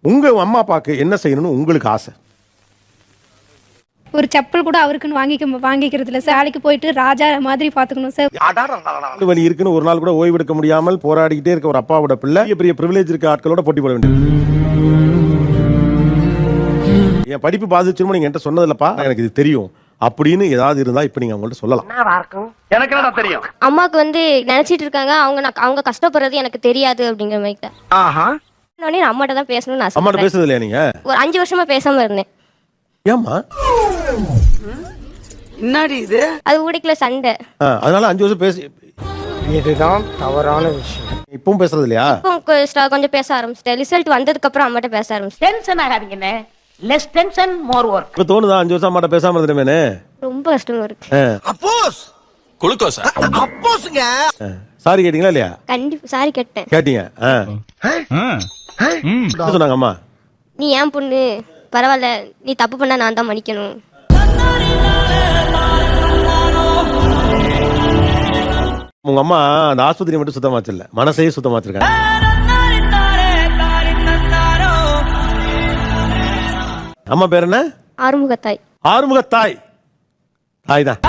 உங்க அம்மா அப்பாவுக்கு என்ன செய்யணும்னு உங்களுக்கு ஆசை? ஒரு செப்பல் கூட அவருக்குன்னு வாங்கிக்கிறது இல்ல சார். வேலைக்கு போயிட்டு ராஜா மாதிரி பாத்துக்கணும் சார். வலி இருக்குன்னு ஒரு நாள் கூட ஓய்வு எடுக்க முடியாமல் போராடிக்கிட்டே இருக்க ஒரு அப்பாவோட பிள்ளை பெரிய பிரிவிலேஜ் இருக்க ஆட்களோட போட்டி போட வேண்டியது. என் படிப்பு பாதிச்சிருமோ நீங்க என்கிட்ட சொன்னதில்லப்பா, எனக்கு இது தெரியும் அப்படின்னு ஏதாவது இருந்தா இப்ப நீங்க அவங்கள்ட்ட சொல்லலாம். எனக்கு என்ன தெரியும்? அம்மாக்கு நினைச்சிட்டு இருக்காங்க அவங்க கஷ்டப்படுறது எனக்கு தெரியாது அப்படிங்கிற மாதிரி. அம்மாட்ட தான் பேசணும்னு நான் அம்மாட்ட பேசுறது இல்லையா நீங்க? ஒரு 5 வருஷமா பேசாம இருந்தேன். ஏம்மா? என்னடி இது? அது ஊடிக்கல சண்டை. அதனால 5 வருஷம் பேசி. இதுதான் தவறான விஷயம். இப்பவும் பேசுறது இல்லையா? இப்போ கொஞ்சம் பேச ஆரம்பிச்சிட்டேன். ரிசல்ட் வந்ததுக்கு அப்புறம் அம்மாட்ட பேச ஆரம்பிச்சிட்டேன். டென்ஷன் ஆகாதீங்கண்ணே. Less tension more work. இப்ப தோணுதா 5 வருஷம் அம்மாட்ட பேசாம இருந்தேனே? ரொம்ப கஷ்டமா இருக்கு. அப்போஸ் குளுக்கோஸ் அப்போஸ்ங்க. சாரி கேட்டீங்களா இல்லையா? கண்டிப்பா சாரி கேட்டேன். கேட்டீங்க? என்ன சொன்னாங்க அம்மா? நீ ஏன் பொண்ணு, பரவாயில்ல, நீ தப்பு பண்ணா நான் தான் மன்னிக்கணும். உங்க அம்மா அந்த ஆஸ்பத்திரி மட்டும் சுத்தமா வச்சிடல, மனசையே சுத்தமா வச்சிருக்காங்க. அம்மா பேர் என்ன? ஆறுமுகத்தாய். ஆறுமுகத்தாய். தாய் தான்.